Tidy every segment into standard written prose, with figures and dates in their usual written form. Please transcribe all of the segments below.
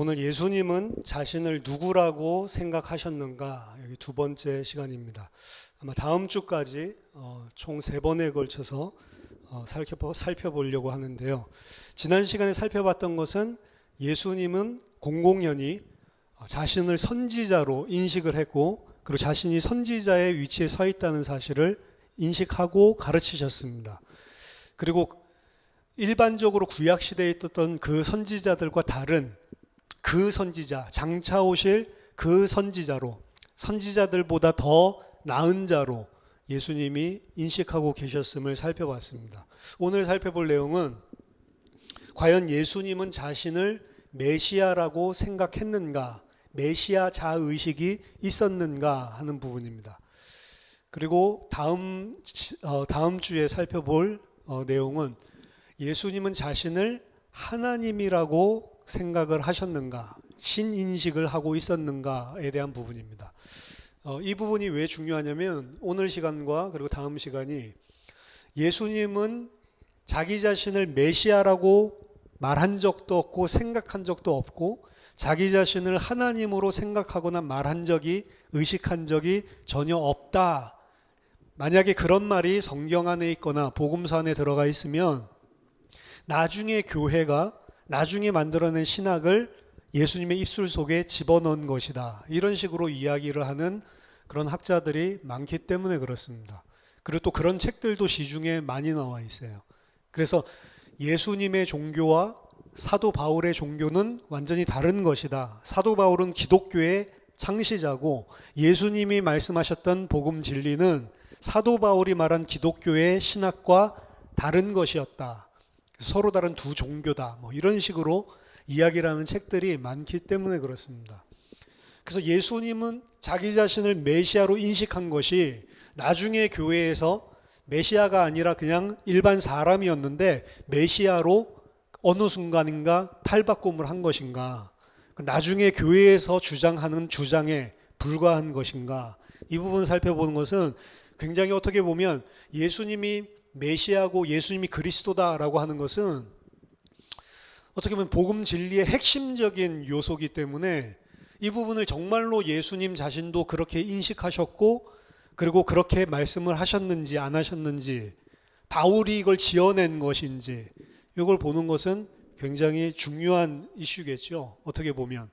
오늘 예수님은 자신을 누구라고 생각하셨는가? 여기 두 번째 시간입니다. 아마 다음 주까지 총 3번에 걸쳐서 살펴보려고 하는데요. 지난 시간에 살펴봤던 것은 예수님은 공공연히 자신을 선지자로 인식을 했고, 그리고 자신이 선지자의 위치에 서 있다는 사실을 인식하고 가르치셨습니다. 그리고 일반적으로 구약시대에 있었던 그 선지자들과 다른 그 선지자, 장차 오실 그 선지자로, 선지자들보다 더 나은 자로 예수님이 인식하고 계셨음을 살펴봤습니다. 오늘 살펴볼 내용은 과연 예수님은 자신을 메시아라고 생각했는가, 메시아 자의식이 있었는가 하는 부분입니다. 그리고 다음 주에 살펴볼 내용은 예수님은 자신을 하나님이라고 생각을 하셨는가, 신인식을 하고 있었는가에 대한 부분입니다. 이 부분이 왜 중요하냐면 오늘 시간과 그리고 다음 시간이 예수님은 자기 자신을 메시아라고 말한 적도 없고 생각한 적도 없고, 자기 자신을 하나님으로 생각하거나 말한 적이, 의식한 적이 전혀 없다. 만약에 그런 말이 성경 안에 있거나 복음서 안에 들어가 있으면 나중에 교회가 나중에 만들어낸 신학을 예수님의 입술 속에 집어넣은 것이다, 이런 식으로 이야기를 하는 그런 학자들이 많기 때문에 그렇습니다. 그리고 또 그런 책들도 시중에 많이 나와 있어요. 그래서 예수님의 종교와 사도 바울의 종교는 완전히 다른 것이다. 사도 바울은 기독교의 창시자고, 예수님이 말씀하셨던 복음 진리는 사도 바울이 말한 기독교의 신학과 다른 것이었다. 서로 다른 두 종교다. 이런 식으로 이야기를 하는 책들이 많기 때문에 그렇습니다. 그래서 예수님은 자기 자신을 메시아로 인식한 것이 나중에 교회에서 메시아가 아니라 그냥 일반 사람이었는데 메시아로 어느 순간인가 탈바꿈을 한 것인가, 나중에 교회에서 주장하는 주장에 불과한 것인가, 이 부분을 살펴보는 것은 굉장히 어떻게 보면 예수님이 메시아고 예수님이 그리스도다라고 하는 것은 어떻게 보면 복음 진리의 핵심적인 요소이기 때문에 이 부분을 정말로 예수님 자신도 그렇게 인식하셨고, 그리고 그렇게 말씀을 하셨는지 안 하셨는지, 바울이 이걸 지어낸 것인지, 이걸 보는 것은 굉장히 중요한 이슈겠죠, 어떻게 보면.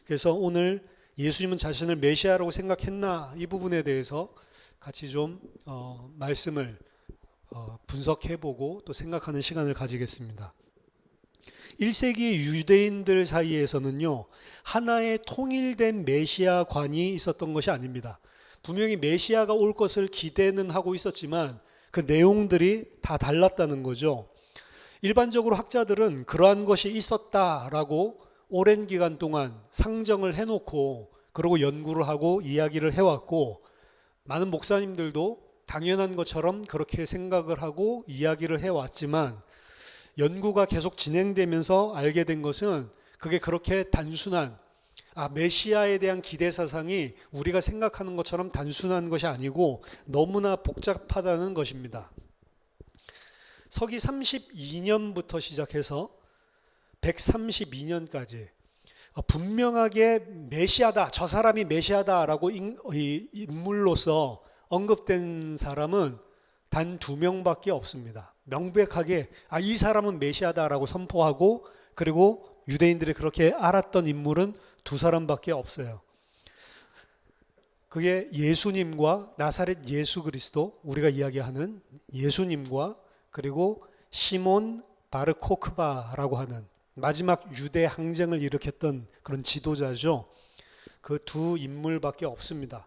그래서 오늘 예수님은 자신을 메시아라고 생각했나, 이 부분에 대해서 같이 좀 말씀을 분석해보고 또 생각하는 시간을 가지겠습니다. 1세기 유대인들 사이에서는요, 하나의 통일된 메시아관이 있었던 것이 아닙니다. 분명히 메시아가 올 것을 기대는 하고 있었지만 그 내용들이 다 달랐다는 거죠. 일반적으로 학자들은 그러한 것이 있었다라고 오랜 기간 동안 상정을 해놓고 그러고 연구를 하고 이야기를 해왔고, 많은 목사님들도 당연한 것처럼 그렇게 생각을 하고 이야기를 해왔지만, 연구가 계속 진행되면서 알게 된 것은 그게 그렇게 단순한, 메시아에 대한 기대 사상이 우리가 생각하는 것처럼 단순한 것이 아니고 너무나 복잡하다는 것입니다. 서기 32년부터 시작해서 132년까지 분명하게 메시아다, 저 사람이 메시아다라고 인물로서 언급된 사람은 단 2명밖에 없습니다. 명백하게 이 사람은 메시아다라고 선포하고, 그리고 유대인들이 그렇게 알았던 인물은 2사람밖에 없어요. 그게 예수님과 나사렛 예수 그리스도, 우리가 이야기하는 예수님과, 그리고 시몬 바르코크바라고 하는 마지막 유대 항쟁을 일으켰던 그런 지도자죠. 그 2 인물밖에 없습니다.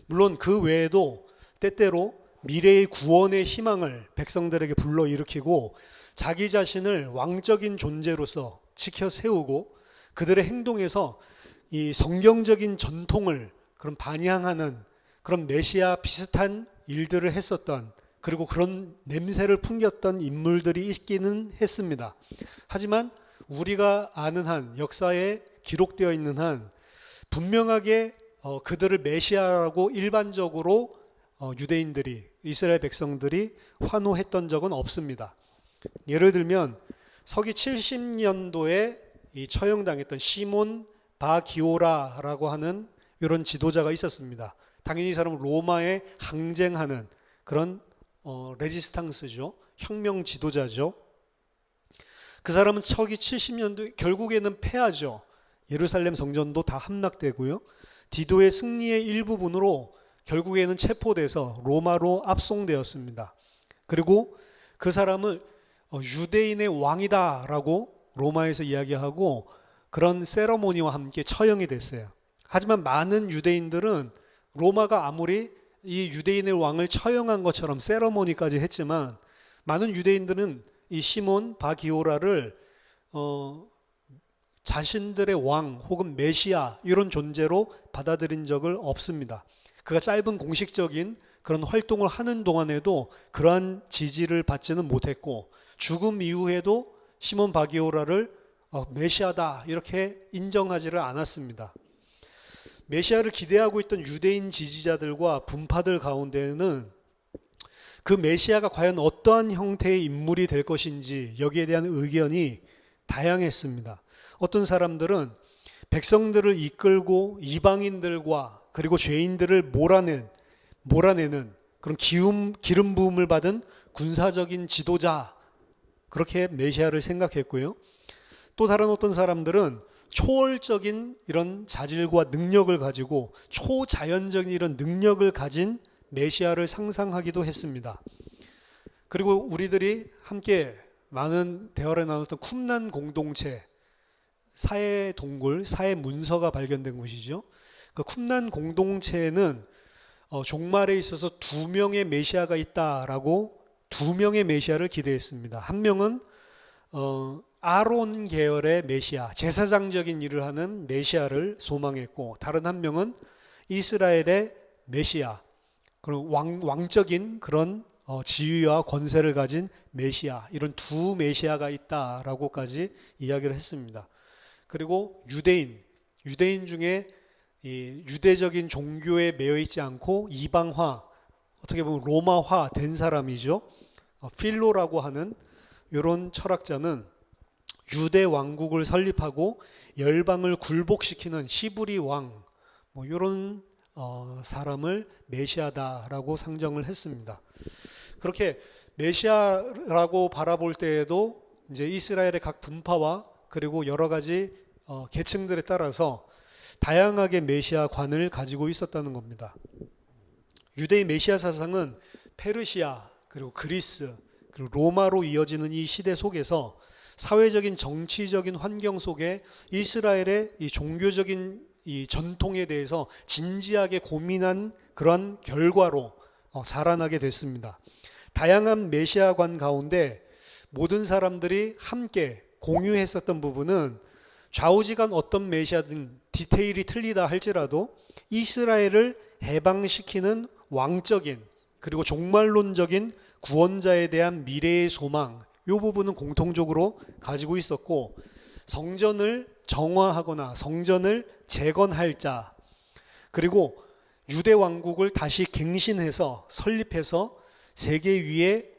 물론 그 외에도 때때로 미래의 구원의 희망을 백성들에게 불러일으키고 자기 자신을 왕적인 존재로서 지켜 세우고 그들의 행동에서 이 성경적인 전통을 그런 반영하는 그런 메시아 비슷한 일들을 했었던, 그리고 그런 냄새를 풍겼던 인물들이 있기는 했습니다. 하지만 우리가 아는 한, 역사에 기록되어 있는 한 분명하게 그들을 메시아라고 일반적으로 유대인들이, 이스라엘 백성들이 환호했던 적은 없습니다. 예를 들면 서기 70년도에 이 처형당했던 시몬 바기오라라고 하는 이런 지도자가 있었습니다. 당연히 이 사람은 로마에 항쟁하는 그런 레지스탕스죠. 혁명 지도자죠. 그 사람은 서기 70년도 결국에는 패하죠. 예루살렘 성전도 다 함락되고요. 디도의 승리의 일부분으로 결국에는 체포돼서 로마로 압송되었습니다. 그리고 그 사람을 유대인의 왕이다라고 로마에서 이야기하고 그런 세러모니와 함께 처형이 됐어요. 하지만 많은 유대인들은 로마가 아무리 이 유대인의 왕을 처형한 것처럼 세러모니까지 했지만 많은 유대인들은 이 시몬 바기오라를 자신들의 왕 혹은 메시아 이런 존재로 받아들인 적을 없습니다. 그가 짧은 공식적인 그런 활동을 하는 동안에도 그러한 지지를 받지는 못했고 죽음 이후에도 시몬 바기오라를 메시아다 이렇게 인정하지를 않았습니다. 메시아를 기대하고 있던 유대인 지지자들과 분파들 가운데는 그 메시아가 과연 어떠한 형태의 인물이 될 것인지 여기에 대한 의견이 다양했습니다. 어떤 사람들은 백성들을 이끌고 이방인들과 그리고 죄인들을 몰아내는 그런 기름 부음을 받은 군사적인 지도자 그렇게 메시아를 생각했고요. 또 다른 어떤 사람들은 초월적인 이런 자질과 능력을 가지고 초자연적인 이런 능력을 가진 메시아를 상상하기도 했습니다. 그리고 우리들이 함께 많은 대화를 나눴던 쿰란 공동체 사회 동굴, 사회 문서가 발견된 곳이죠. 그 쿰란 공동체는 종말에 있어서 두 명의 메시아가 있다라고 두 명의 메시아를 기대했습니다. 한 명은 아론 계열의 메시아, 제사장적인 일을 하는 메시아를 소망했고 다른 한 명은 이스라엘의 메시아, 그런 왕적인 그런 지위와 권세를 가진 메시아, 이런 두 메시아가 있다라고까지 이야기를 했습니다. 그리고 유대인 중에 이 유대적인 종교에 매여 있지 않고 이방화, 어떻게 보면 로마화 된 사람이죠. 필로라고 하는 이런 철학자는 유대 왕국을 설립하고 열방을 굴복시키는 히브리 왕, 이런 사람을 메시아다라고 상정을 했습니다. 그렇게 메시아라고 바라볼 때에도 이제 이스라엘의 각 분파와 그리고 여러 가지 계층들에 따라서 다양하게 메시아관을 가지고 있었다는 겁니다. 유대의 메시아 사상은 페르시아 그리고 그리스 그리고 로마로 이어지는 이 시대 속에서 사회적인 정치적인 환경 속에 이스라엘의 이 종교적인 이 전통에 대해서 진지하게 고민한 그런 결과로 자라나게 됐습니다. 다양한 메시아관 가운데 모든 사람들이 함께 공유했었던 부분은 좌우지간 어떤 메시아든 디테일이 틀리다 할지라도 이스라엘을 해방시키는 왕적인 그리고 종말론적인 구원자에 대한 미래의 소망, 이 부분은 공통적으로 가지고 있었고 성전을 정화하거나 성전을 재건할 자, 그리고 유대 왕국을 다시 갱신해서 설립해서 세계 위에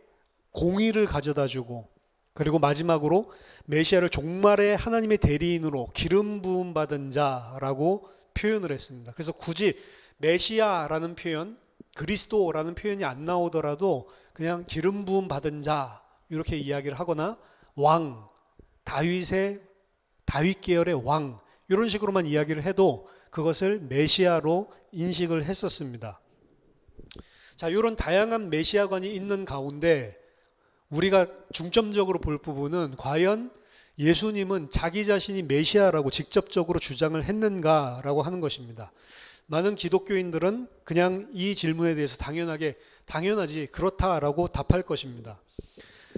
공의를 가져다 주고 그리고 마지막으로 메시아를 종말의 하나님의 대리인으로 기름 부음 받은 자라고 표현을 했습니다. 그래서 굳이 메시아라는 표현, 그리스도라는 표현이 안 나오더라도 그냥 기름 부음 받은 자 이렇게 이야기를 하거나 왕, 다윗 계열의 왕 이런 식으로만 이야기를 해도 그것을 메시아로 인식을 했었습니다. 자, 이런 다양한 메시아관이 있는 가운데 우리가 중점적으로 볼 부분은 과연 예수님은 자기 자신이 메시아라고 직접적으로 주장을 했는가라고 하는 것입니다. 많은 기독교인들은 그냥 이 질문에 대해서 당연하지 그렇다라고 답할 것입니다.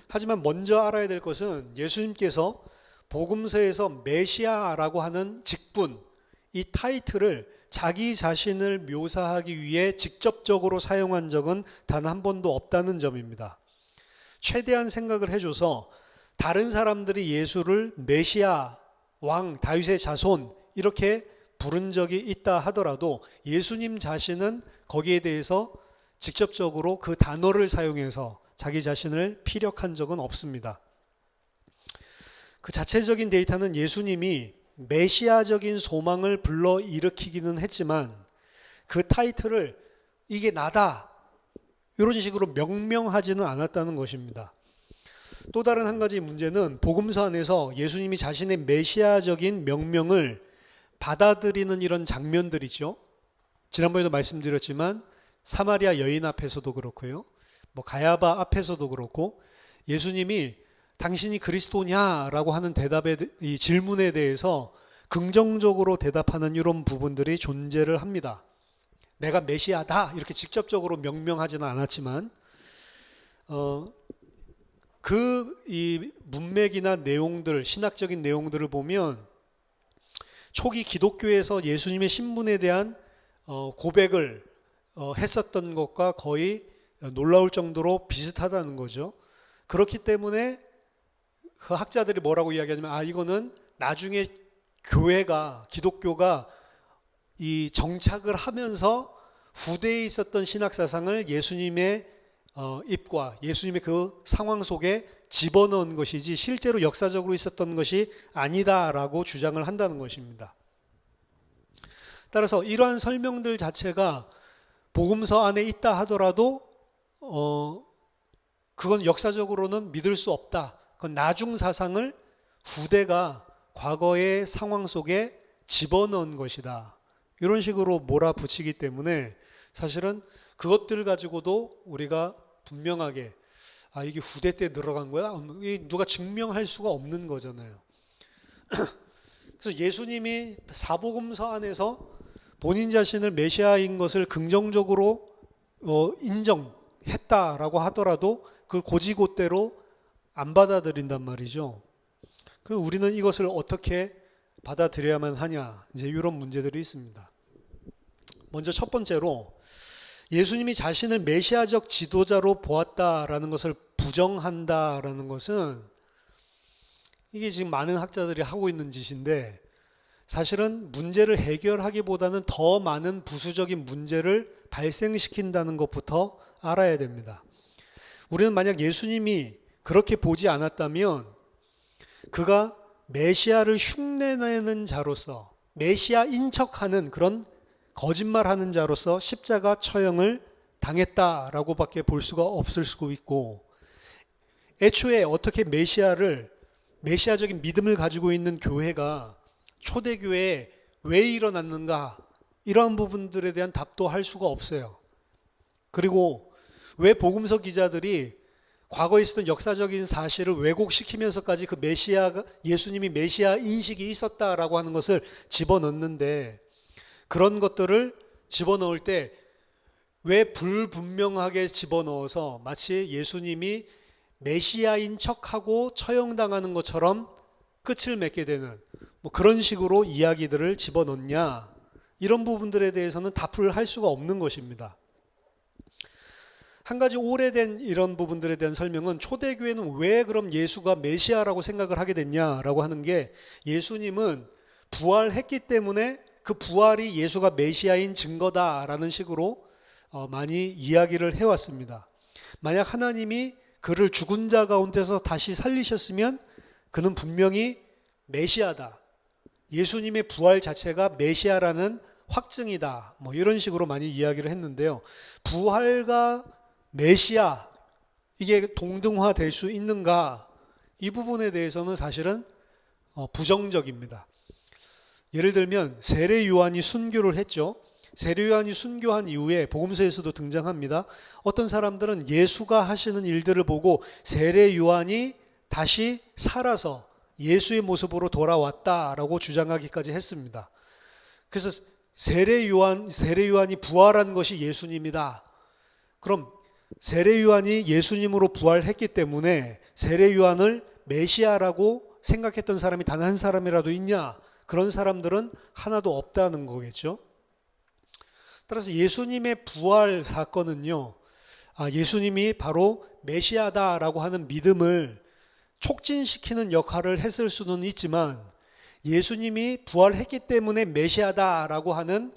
하지만 먼저 알아야 될 것은 예수님께서 복음서에서 메시아라고 하는 직분, 이 타이틀을 자기 자신을 묘사하기 위해 직접적으로 사용한 적은 단 한 번도 없다는 점입니다. 최대한 생각을 해줘서 다른 사람들이 예수를 메시아, 왕, 다윗의 자손 이렇게 부른 적이 있다 하더라도 예수님 자신은 거기에 대해서 직접적으로 그 단어를 사용해서 자기 자신을 피력한 적은 없습니다. 그 자체적인 데이터는 예수님이 메시아적인 소망을 불러일으키기는 했지만 그 타이틀을 이게 나다 이런 식으로 명명하지는 않았다는 것입니다. 또 다른 한 가지 문제는 복음서 안에서 예수님이 자신의 메시아적인 명명을 받아들이는 이런 장면들이죠. 지난번에도 말씀드렸지만 사마리아 여인 앞에서도 그렇고요. 가야바 앞에서도 그렇고 예수님이 당신이 그리스도냐라고 하는 이 질문에 대해서 긍정적으로 대답하는 이런 부분들이 존재를 합니다. 내가 메시아다 이렇게 직접적으로 명명하지는 않았지만 이 문맥이나 내용들, 신학적인 내용들을 보면 초기 기독교에서 예수님의 신분에 대한 고백을 했었던 것과 거의 놀라울 정도로 비슷하다는 거죠. 그렇기 때문에 그 학자들이 뭐라고 이야기하냐면 이거는 나중에 기독교가 이 정착을 하면서 후대에 있었던 신학 사상을 예수님의 입과 예수님의 그 상황 속에 집어넣은 것이지 실제로 역사적으로 있었던 것이 아니다라고 주장을 한다는 것입니다. 따라서 이러한 설명들 자체가 복음서 안에 있다 하더라도 그건 역사적으로는 믿을 수 없다. 그건 나중 사상을 후대가 과거의 상황 속에 집어넣은 것이다. 이런 식으로 몰아붙이기 때문에 사실은 그것들 가지고도 우리가 분명하게 이게 후대 때 들어간 거야? 누가 증명할 수가 없는 거잖아요. 그래서 예수님이 사복음서 안에서 본인 자신을 메시아인 것을 긍정적으로 인정했다라고 하더라도 그걸 고지고대로 안 받아들인단 말이죠. 그럼 우리는 이것을 어떻게 받아들여야만 하냐, 이제 이런 문제들이 있습니다. 먼저 첫 번째로 예수님이 자신을 메시아적 지도자로 보았다라는 것을 부정한다라는 것은 이게 지금 많은 학자들이 하고 있는 짓인데 사실은 문제를 해결하기보다는 더 많은 부수적인 문제를 발생시킨다는 것부터 알아야 됩니다. 우리는 만약 예수님이 그렇게 보지 않았다면 그가 메시아를 흉내내는 자로서 메시아인 척하는 그런 거짓말하는 자로서 십자가 처형을 당했다라고 밖에 볼 수가 없을 수도 있고 애초에 어떻게 메시아적인 믿음을 가지고 있는 교회가 초대교회에 왜 일어났는가 이러한 부분들에 대한 답도 할 수가 없어요. 그리고 왜 복음서 기자들이 과거에 있었던 역사적인 사실을 왜곡시키면서까지 그 예수님이 메시아 인식이 있었다라고 하는 것을 집어넣는데 그런 것들을 집어넣을 때 왜 불분명하게 집어넣어서 마치 예수님이 메시아인 척하고 처형당하는 것처럼 끝을 맺게 되는 그런 식으로 이야기들을 집어넣냐 이런 부분들에 대해서는 답을 할 수가 없는 것입니다. 한 가지 오래된 이런 부분들에 대한 설명은 초대교회는 왜 그럼 예수가 메시아라고 생각을 하게 됐냐라고 하는 게 예수님은 부활했기 때문에 그 부활이 예수가 메시아인 증거다라는 식으로 많이 이야기를 해왔습니다. 만약 하나님이 그를 죽은 자 가운데서 다시 살리셨으면 그는 분명히 메시아다. 예수님의 부활 자체가 메시아라는 확증이다. 이런 식으로 많이 이야기를 했는데요. 부활과 메시아 이게 동등화될 수 있는가? 이 부분에 대해서는 사실은 부정적입니다. 예를 들면 세례 요한이 순교를 했죠. 세례 요한이 순교한 이후에 복음서에서도 등장합니다. 어떤 사람들은 예수가 하시는 일들을 보고 세례 요한이 다시 살아서 예수의 모습으로 돌아왔다라고 주장하기까지 했습니다. 그래서 세례 요한이 부활한 것이 예수님이다. 그럼 세례 요한이 예수님으로 부활했기 때문에 세례 요한을 메시아라고 생각했던 사람이 단 한 사람이라도 있냐? 그런 사람들은 하나도 없다는 거겠죠. 따라서 예수님의 부활 사건은요, 예수님이 바로 메시아다라고 하는 믿음을 촉진시키는 역할을 했을 수는 있지만 예수님이 부활했기 때문에 메시아다라고 하는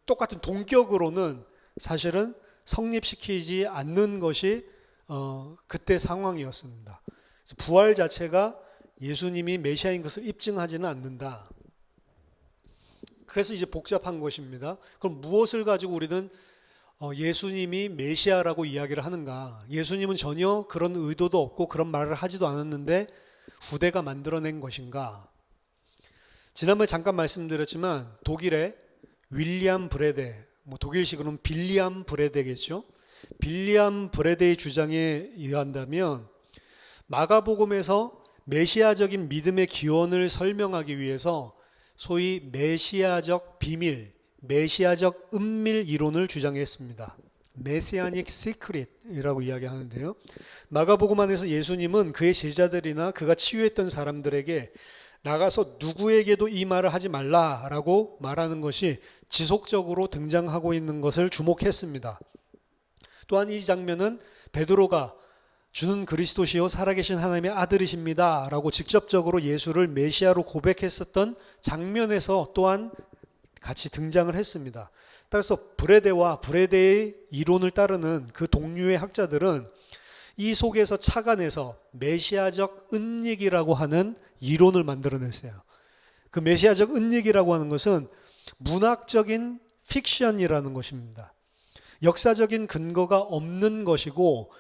똑같은 동격으로는 사실은 성립시키지 않는 것이 그때 상황이었습니다. 부활 자체가 예수님이 메시아인 것을 입증하지는 않는다. 그래서 이제 복잡한 것입니다. 그럼 무엇을 가지고 우리는 예수님이 메시아라고 이야기를 하는가? 예수님은 전혀 그런 의도도 없고 그런 말을 하지도 않았는데 후대가 만들어낸 것인가? 지난번에 잠깐 말씀드렸지만 독일의 윌리엄 브레데, 독일식으로는 빌리암 브레데겠죠. 빌리암 브레데의 주장에 의한다면 마가복음에서 메시아적인 믿음의 기원을 설명하기 위해서 소위 메시아적 비밀, 메시아적 은밀 이론을 주장했습니다. 메시아닉 시크릿이라고 이야기하는데요. 마가복음 안에서 예수님은 그의 제자들이나 그가 치유했던 사람들에게 나가서 누구에게도 이 말을 하지 말라라고 말하는 것이 지속적으로 등장하고 있는 것을 주목했습니다. 또한 이 장면은 베드로가 주는 그리스도시요 살아계신 하나님의 아들이십니다 라고 직접적으로 예수를 메시아로 고백했었던 장면에서 또한 같이 등장을 했습니다. 따라서 브레데와 브레데의 이론을 따르는 그 동류의 학자들은 이 속에서 착안해서 메시아적 은닉이라고 하는 이론을 만들어냈어요. 그 메시아적 은닉이라고 하는 것은 문학적인 픽션이라는 것입니다. 역사적인 근거가 없는 것이고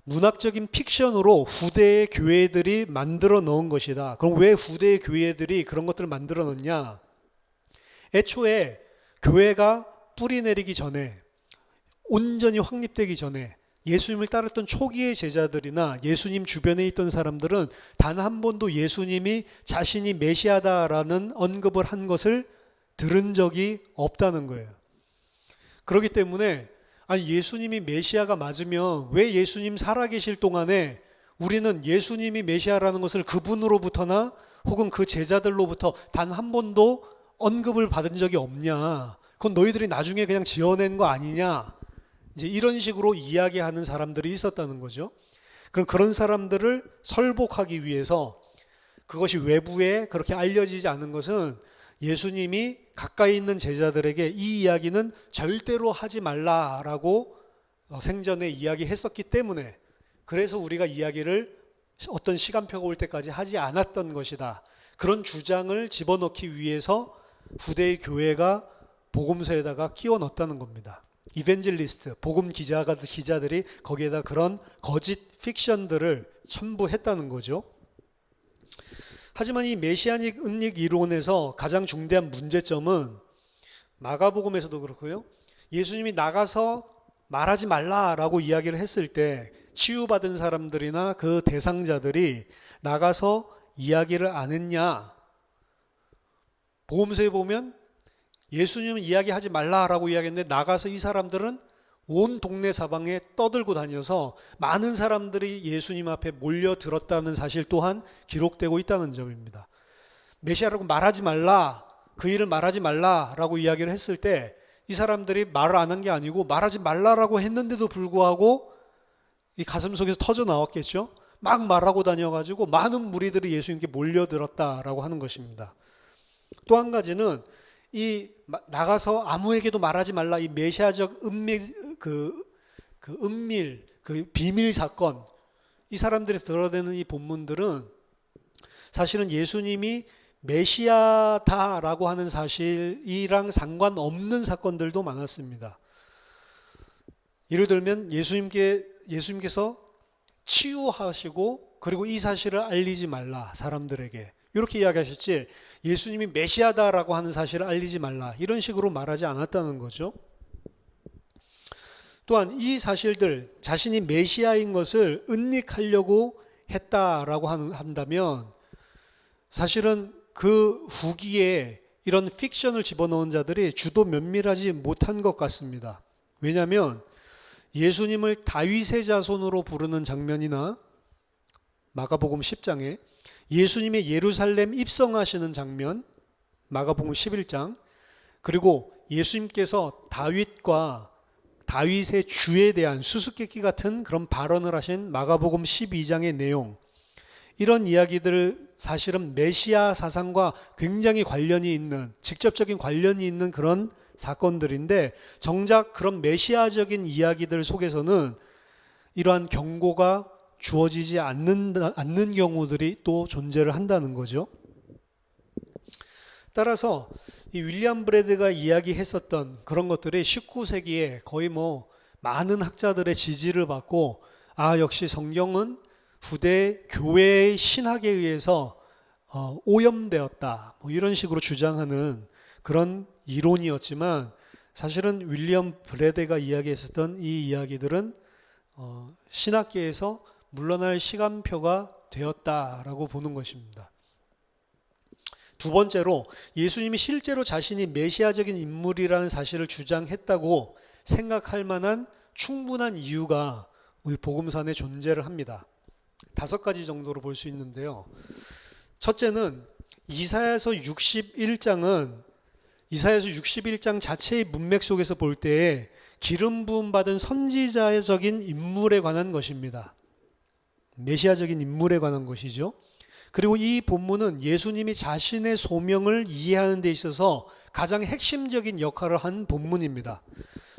문학적인 픽션으로 후대의 교회들이 만들어 놓은 것이다. 그럼 왜 후대의 교회들이 그런 것들을 만들어 놓냐? 애초에 교회가 뿌리 내리기 전에, 온전히 확립되기 전에 예수님을 따랐던 초기의 제자들이나 예수님 주변에 있던 사람들은 단 한 번도 예수님이 자신이 메시아다라는 언급을 한 것을 들은 적이 없다는 거예요. 그렇기 때문에 예수님이 메시아가 맞으면 왜 예수님 살아계실 동안에 우리는 예수님이 메시아라는 것을 그분으로부터나 혹은 그 제자들로부터 단 한 번도 언급을 받은 적이 없냐? 그건 너희들이 나중에 그냥 지어낸 거 아니냐? 이제 이런 식으로 이야기하는 사람들이 있었다는 거죠. 그럼 그런 사람들을 설복하기 위해서 그것이 외부에 그렇게 알려지지 않은 것은 예수님이 가까이 있는 제자들에게 이 이야기는 절대로 하지 말라라고 생전에 이야기했었기 때문에 그래서 우리가 이야기를 어떤 시간표가 올 때까지 하지 않았던 것이다. 그런 주장을 집어넣기 위해서 후대의 교회가 복음서에다가 끼워 넣었다는 겁니다. 이벤젤리스트, 복음 기자들이 거기에다 그런 거짓 픽션들을 첨부했다는 거죠. 하지만 이 메시아닉 은닉 이론에서 가장 중대한 문제점은 마가복음에서도 그렇고요. 예수님이 나가서 말하지 말라라고 이야기를 했을 때 치유받은 사람들이나 그 대상자들이 나가서 이야기를 안 했냐? 복음서에 보면 예수님은 이야기하지 말라라고 이야기했는데 나가서 이 사람들은 온 동네 사방에 떠들고 다녀서 많은 사람들이 예수님 앞에 몰려들었다는 사실 또한 기록되고 있다는 점입니다. 메시아라고 말하지 말라, 그 일을 말하지 말라라고 이야기를 했을 때 이 사람들이 말을 안 한 게 아니고 말하지 말라라고 했는데도 불구하고 이 가슴 속에서 터져 나왔겠죠. 막 말하고 다녀가지고 많은 무리들이 예수님께 몰려들었다라고 하는 것입니다. 또 한 가지는 이 나가서 아무에게도 말하지 말라 이 메시아적 은밀 그 비밀 사건, 이 사람들이 드러내는 이 본문들은 사실은 예수님이 메시아다라고 하는 사실이랑 상관없는 사건들도 많았습니다. 예를 들면 예수님께서 치유하시고 그리고 이 사실을 알리지 말라 사람들에게 이렇게 이야기하셨지 예수님이 메시아다라고 하는 사실을 알리지 말라 이런 식으로 말하지 않았다는 거죠. 또한 이 사실들 자신이 메시아인 것을 은닉하려고 했다라고 한다면 사실은 그 후기에 이런 픽션을 집어넣은 자들이 주도 면밀하지 못한 것 같습니다. 왜냐하면 예수님을 다윗의 자손으로 부르는 장면이나 마가복음 10장에 예수님의 예루살렘 입성하시는 장면 마가복음 11장 그리고 예수님께서 다윗과 다윗의 주에 대한 수수께끼 같은 그런 발언을 하신 마가복음 12장의 내용 이런 이야기들 사실은 메시아 사상과 굉장히 관련이 있는 직접적인 관련이 있는 그런 사건들인데 정작 그런 메시아적인 이야기들 속에서는 이러한 경고가 주어지지 않는 경우들이 또 존재를 한다는 거죠. 따라서 이 윌리엄 브래드가 이야기했었던 그런 것들이 19세기에 거의 많은 학자들의 지지를 받고, 역시 성경은 후대 교회의 신학에 의해서 오염되었다, 이런 식으로 주장하는 그런 이론이었지만, 사실은 윌리엄 브래드가 이야기했었던 이 이야기들은 신학계에서 물러날 시간표가 되었다라고 보는 것입니다. 두 번째로, 예수님이 실제로 자신이 메시아적인 인물이라는 사실을 주장했다고 생각할 만한 충분한 이유가 우리 복음서 안에 존재를 합니다. 5가지 정도로 볼 수 있는데요. 첫째는 이사야서 61장 자체의 문맥 속에서 볼 때에 기름 부음 받은 선지자적인 인물에 관한 것입니다. 메시아적인 인물에 관한 것이죠. 그리고 이 본문은 예수님이 자신의 소명을 이해하는 데 있어서 가장 핵심적인 역할을 한 본문입니다.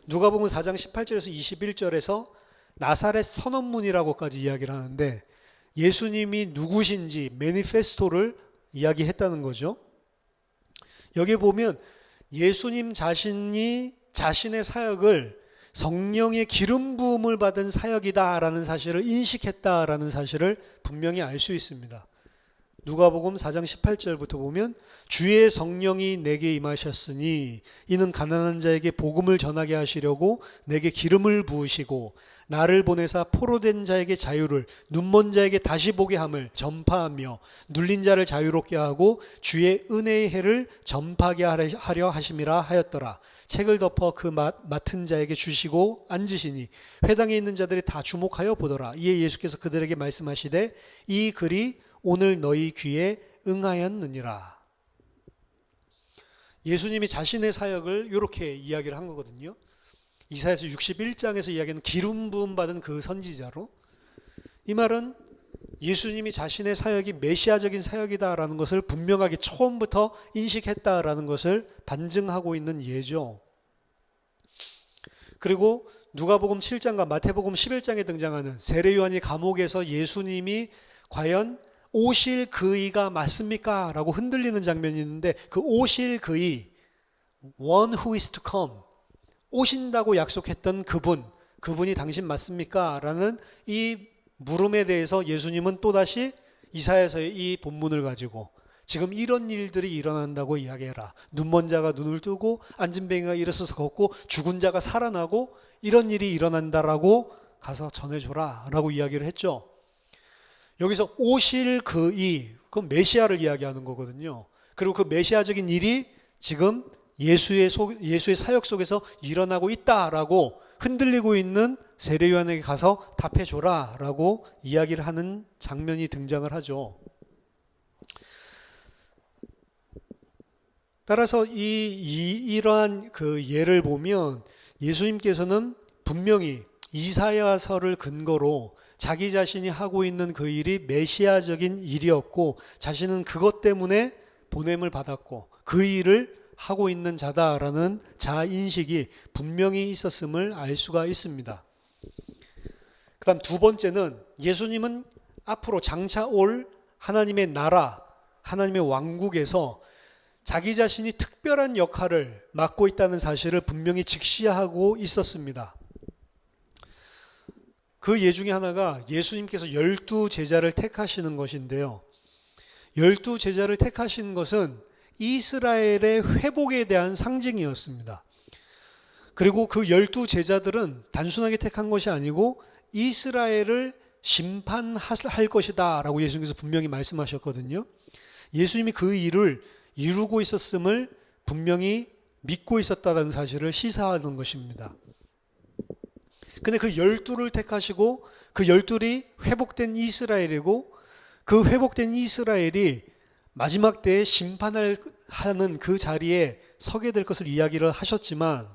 누가복음 4장 18절에서 21절에서 나사렛 선언문이라고까지 이야기를 하는데, 예수님이 누구신지 매니페스토를 이야기했다는 거죠. 여기 보면 예수님 자신이 자신의 사역을 성령의 기름 부음을 받은 사역이다라는 사실을 인식했다라는 사실을 분명히 알 수 있습니다. 누가복음 4장 18절부터 보면, 주의 성령이 내게 임하셨으니 이는 가난한 자에게 복음을 전하게 하시려고 내게 기름을 부으시고 나를 보내사 포로된 자에게 자유를, 눈먼 자에게 다시 보게 함을 전파하며 눌린 자를 자유롭게 하고 주의 은혜의 해를 전파하게 하려 하심이라 하였더라. 책을 덮어 그 맡은 자에게 주시고 앉으시니 회당에 있는 자들이 다 주목하여 보더라. 이에 예수께서 그들에게 말씀하시되 이 글이 오늘 너희 귀에 응하였느니라. 예수님이 자신의 사역을 이렇게 이야기를 한 거거든요. 이사야서 61장에서 이야기하는 기름 부음 받은 그 선지자로, 이 말은 예수님이 자신의 사역이 메시아적인 사역이다라는 것을 분명하게 처음부터 인식했다라는 것을 반증하고 있는 예죠. 그리고 누가복음 7장과 마태복음 11장에 등장하는 세례 요한이 감옥에서 예수님이 과연 오실 그이가 맞습니까? 라고 흔들리는 장면이 있는데, 그 오실 그이, one who is to come, 오신다고 약속했던 그분이 당신 맞습니까? 라는 이 물음에 대해서 예수님은 또다시 이사야서의 이 본문을 가지고 지금 이런 일들이 일어난다고 이야기해라. 눈먼 자가 눈을 뜨고 앉은 뱅이가 일어서서 걷고 죽은 자가 살아나고 이런 일이 일어난다라고 가서 전해줘라 라고 이야기를 했죠. 여기서 오실 그이, 그건 메시아를 이야기하는 거거든요. 그리고 그 메시아적인 일이 지금 예수의 사역 속에서 일어나고 있다라고 흔들리고 있는 세례 요한에게 가서 답해줘라 라고 이야기를 하는 장면이 등장을 하죠. 따라서 이러한 그 예를 보면 예수님께서는 분명히 이사야서를 근거로 자기 자신이 하고 있는 그 일이 메시아적인 일이었고, 자신은 그것 때문에 보냄을 받았고 그 일을 하고 있는 자다라는 자인식이 분명히 있었음을 알 수가 있습니다. 그 다음 두 번째는, 예수님은 앞으로 장차 올 하나님의 나라, 하나님의 왕국에서 자기 자신이 특별한 역할을 맡고 있다는 사실을 분명히 직시하고 있었습니다. 그 예 중에 하나가 예수님께서 12제자를 택하시는 것인데요. 12제자를 택하신 것은 이스라엘의 회복에 대한 상징이었습니다. 그리고 그 12제자들은 단순하게 택한 것이 아니고 이스라엘을 심판할 것이다 라고 예수님께서 분명히 말씀하셨거든요. 예수님이 그 일을 이루고 있었음을 분명히 믿고 있었다는 사실을 시사하는 것입니다. 근데 그 12를 택하시고 그 12이 회복된 이스라엘이고, 그 회복된 이스라엘이 마지막 때에 심판을 하는 그 자리에 서게 될 것을 이야기를 하셨지만,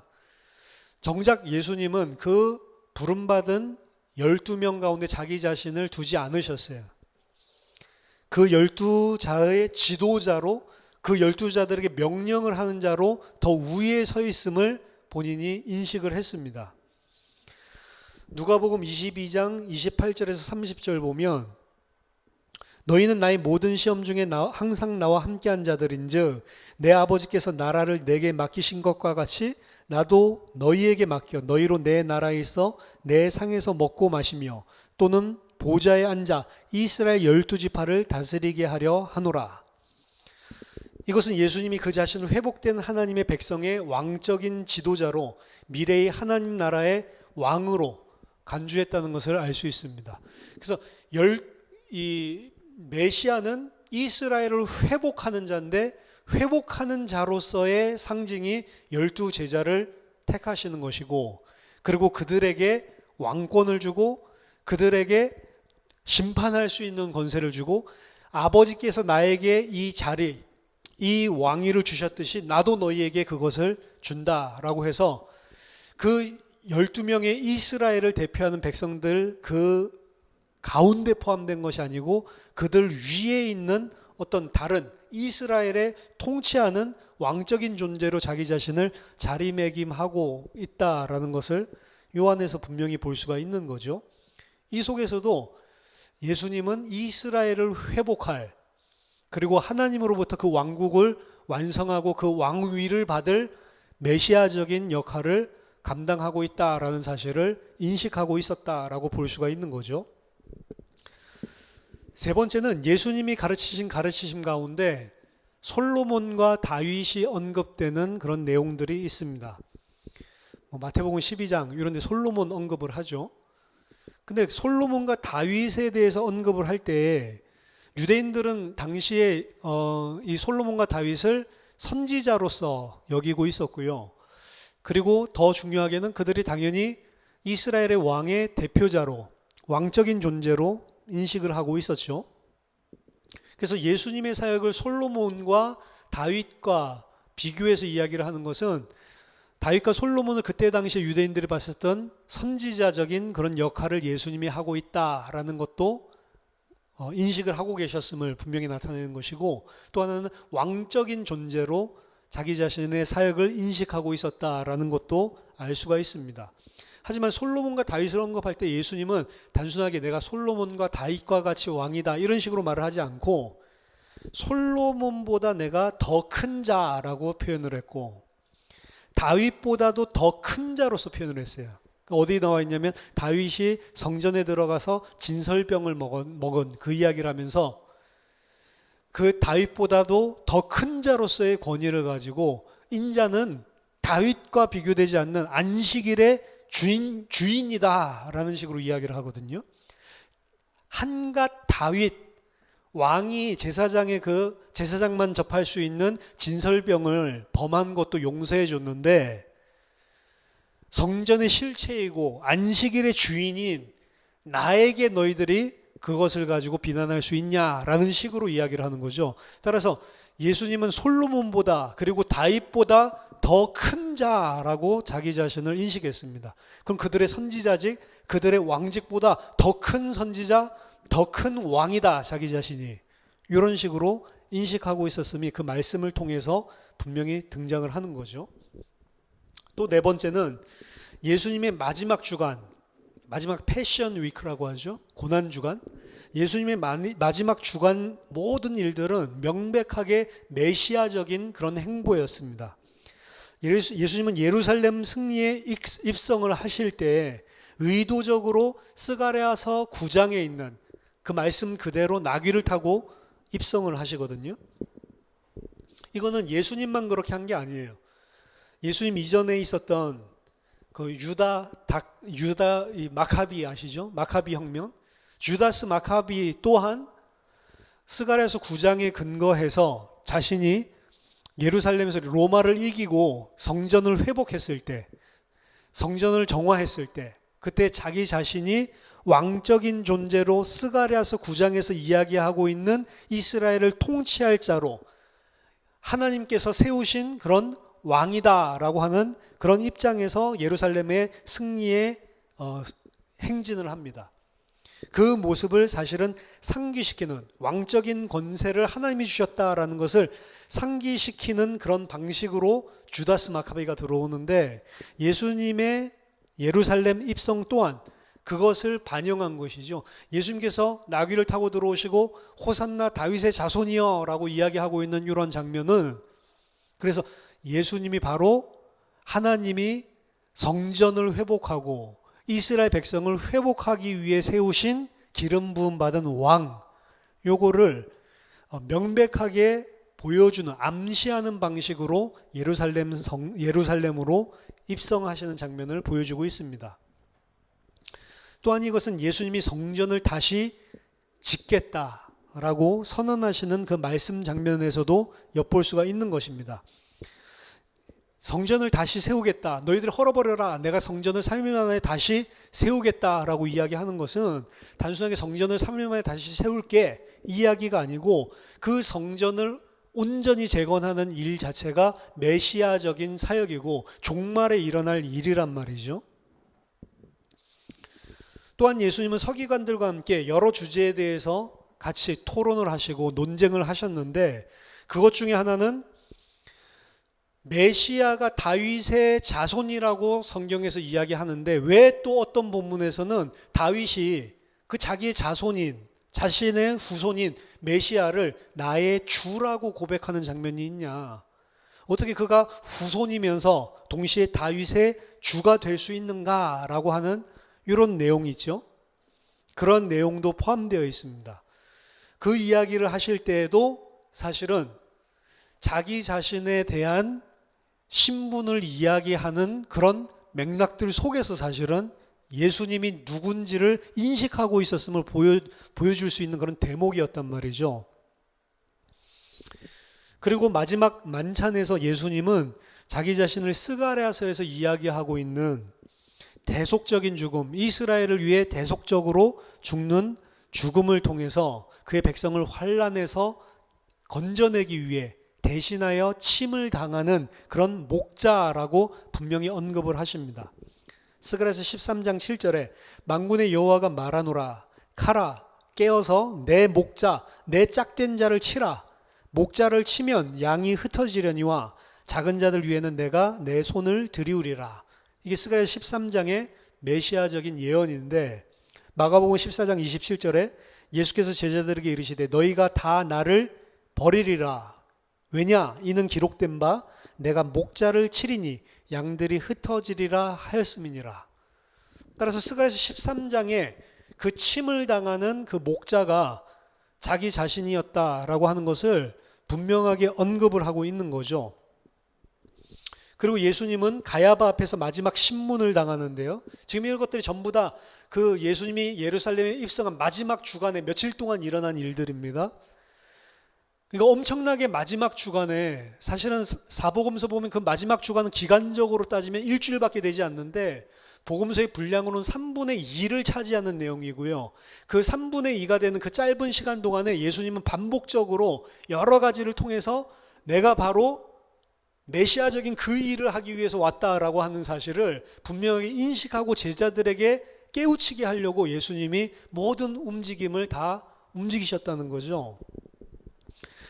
정작 예수님은 그 부름받은 12명 가운데 자기 자신을 두지 않으셨어요. 그 12자의 지도자로, 그 12자들에게 명령을 하는 자로 더 위에 서 있음을 본인이 인식을 했습니다. 누가복음 22장 28절에서 30절 보면 너희는 나의 모든 시험 중에 항상 나와 함께한 자들인즉 내 아버지께서 나라를 내게 맡기신 것과 같이 나도 너희에게 맡겨 너희로 내 나라에 있어 내 상에서 먹고 마시며 또는 보좌에 앉아 이스라엘 12지파를 다스리게 하려 하노라. 이것은 예수님이 그 자신을 회복된 하나님의 백성의 왕적인 지도자로 미래의 하나님 나라의 왕으로 간주했다는 것을 알 수 있습니다. 그래서 이 메시아는 이스라엘을 회복하는 자인데 회복하는 자로서의 상징이 12제자를 택하시는 것이고, 그리고 그들에게 왕권을 주고 그들에게 심판할 수 있는 권세를 주고, 아버지께서 나에게 이 자리, 이 왕위를 주셨듯이 나도 너희에게 그것을 준다라고 해서 그 12명의 이스라엘을 대표하는 백성들 그 가운데 포함된 것이 아니고 그들 위에 있는 어떤 다른 이스라엘에 통치하는 왕적인 존재로 자기 자신을 자리매김하고 있다라는 것을 요한에서 분명히 볼 수가 있는 거죠. 이 속에서도 예수님은 이스라엘을 회복할, 그리고 하나님으로부터 그 왕국을 완성하고 그 왕위를 받을 메시아적인 역할을 감당하고 있다라는 사실을 인식하고 있었다라고 볼 수가 있는 거죠. 세 번째는 예수님이 가르치신 가르치심 가운데 솔로몬과 다윗이 언급되는 그런 내용들이 있습니다. 마태복음 12장 이런 데 솔로몬 언급을 하죠. 근데 솔로몬과 다윗에 대해서 언급을 할 때 유대인들은 당시에 이 솔로몬과 다윗을 선지자로서 여기고 있었고요. 그리고 더 중요하게는 그들이 당연히 이스라엘의 왕의 대표자로, 왕적인 존재로 인식을 하고 있었죠. 그래서 예수님의 사역을 솔로몬과 다윗과 비교해서 이야기를 하는 것은 다윗과 솔로몬을 그때 당시에 유대인들이 봤었던 선지자적인 그런 역할을 예수님이 하고 있다라는 것도 인식을 하고 계셨음을 분명히 나타내는 것이고, 또 하나는 왕적인 존재로 자기 자신의 사역을 인식하고 있었다라는 것도 알 수가 있습니다. 하지만 솔로몬과 다윗을 언급할 때 예수님은 단순하게 내가 솔로몬과 다윗과 같이 왕이다 이런 식으로 말을 하지 않고 솔로몬보다 내가 더 큰 자라고 표현을 했고 다윗보다도 더 큰 자로서 표현을 했어요. 어디 나와 있냐면 다윗이 성전에 들어가서 진설병을 먹은 그 이야기를 하면서 그 다윗보다도 더 큰 자로서의 권위를 가지고 인자는 다윗과 비교되지 않는 안식일의 주인이다 라는 식으로 이야기를 하거든요. 한갓 다윗 왕이 제사장의 그 제사장만 접할 수 있는 진설병을 범한 것도 용서해 줬는데 성전의 실체이고 안식일의 주인인 나에게 너희들이 그것을 가지고 비난할 수 있냐라는 식으로 이야기를 하는 거죠. 따라서 예수님은 솔로몬보다 그리고 다윗보다 더 큰 자라고 자기 자신을 인식했습니다. 그럼 그들의 선지자직, 그들의 왕직보다 더 큰 선지자, 더 큰 왕이다 자기 자신이, 이런 식으로 인식하고 있었음이 그 말씀을 통해서 분명히 등장을 하는 거죠. 또 네 번째는 예수님의 마지막 주간, 마지막 패션 위크라고 하죠. 고난 주간. 예수님의 마지막 주간 모든 일들은 명백하게 메시아적인 그런 행보였습니다. 예수님은 예루살렘 승리에 입성을 하실 때 의도적으로 스가랴서 9장에 있는 그 말씀 그대로 나귀를 타고 입성을 하시거든요. 이거는 예수님만 그렇게 한 게 아니에요. 예수님 이전에 있었던 그 유다 마카비 아시죠? 마카비 혁명. 주다스 마카비 또한 스가랴서 9장에 근거해서 자신이 예루살렘에서 로마를 이기고 성전을 회복했을 때, 성전을 정화했을 때, 그때 자기 자신이 왕적인 존재로 스가랴서 9장에서 이야기하고 있는 이스라엘을 통치할 자로 하나님께서 세우신 그런 왕이다라고 하는 그런 입장에서 예루살렘의 승리에 행진을 합니다. 그 모습을 사실은 상기시키는, 왕적인 권세를 하나님이 주셨다라는 것을 상기시키는 그런 방식으로 주다스 마카비가 들어오는데, 예수님의 예루살렘 입성 또한 그것을 반영한 것이죠. 예수님께서 나귀를 타고 들어오시고 호산나 다윗의 자손이여 라고 이야기하고 있는 이런 장면은, 그래서 예수님이 바로 하나님이 성전을 회복하고 이스라엘 백성을 회복하기 위해 세우신 기름 부음 받은 왕, 요거를 명백하게 보여주는, 암시하는 방식으로 예루살렘으로 입성하시는 장면을 보여주고 있습니다. 또한 이것은 예수님이 성전을 다시 짓겠다라고 선언하시는 그 말씀 장면에서도 엿볼 수가 있는 것입니다. 성전을 다시 세우겠다. 너희들 헐어버려라. 내가 성전을 3일 만에 다시 세우겠다라고 이야기하는 것은 단순하게 성전을 3일 만에 다시 세울게 이야기가 아니고, 그 성전을 온전히 재건하는 일 자체가 메시아적인 사역이고 종말에 일어날 일이란 말이죠. 또한 예수님은 서기관들과 함께 여러 주제에 대해서 같이 토론을 하시고 논쟁을 하셨는데, 그것 중에 하나는 메시아가 다윗의 자손이라고 성경에서 이야기하는데, 왜 또 어떤 본문에서는 다윗이 그 자기의 자손인, 자신의 후손인 메시아를 나의 주라고 고백하는 장면이 있냐? 어떻게 그가 후손이면서 동시에 다윗의 주가 될 수 있는가라고 하는 이런 내용이 있죠. 그런 내용도 포함되어 있습니다. 그 이야기를 하실 때에도 사실은 자기 자신에 대한 신분을 이야기하는 그런 맥락들 속에서 사실은 예수님이 누군지를 인식하고 있었음을 보여줄 수 있는 그런 대목이었단 말이죠. 그리고 마지막 만찬에서 예수님은 자기 자신을 스가랴서에서 이야기하고 있는 대속적인 죽음, 이스라엘을 위해 대속적으로 죽는 죽음을 통해서 그의 백성을 환난에서 건져내기 위해 대신하여 침을 당하는 그런 목자라고 분명히 언급을 하십니다. 스가랴서 13장 7절에 만군의 여호와가 말하노라, 가라 깨어서 내 목자 내 짝된 자를 치라. 목자를 치면 양이 흩어지려니와 작은 자들 위에는 내가 내 손을 들이우리라. 이게 스가랴서 13장의 메시아적인 예언인데, 마가복음 14장 27절에 예수께서 제자들에게 이르시되 너희가 다 나를 버리리라. 왜냐? 이는 기록된 바 내가 목자를 치리니 양들이 흩어지리라 하였음이니라. 따라서 스가랴서 13장에 그 침을 당하는 그 목자가 자기 자신이었다라고 하는 것을 분명하게 언급을 하고 있는 거죠. 그리고 예수님은 가야바 앞에서 마지막 신문을 당하는데요. 지금 이런 것들이 전부 다 그 예수님이 예루살렘에 입성한 마지막 주간에 며칠 동안 일어난 일들입니다. 그러니까 엄청나게 마지막 주간에, 사실은 사복음서 보면 그 마지막 주간은 기간적으로 따지면 일주일밖에 되지 않는데 복음서의 분량으로는 3분의 2를 차지하는 내용이고요. 그 3분의 2가 되는 그 짧은 시간 동안에 예수님은 반복적으로 여러 가지를 통해서 내가 바로 메시아적인 그 일을 하기 위해서 왔다라고 하는 사실을 분명하게 인식하고 제자들에게 깨우치게 하려고 예수님이 모든 움직임을 다 움직이셨다는 거죠.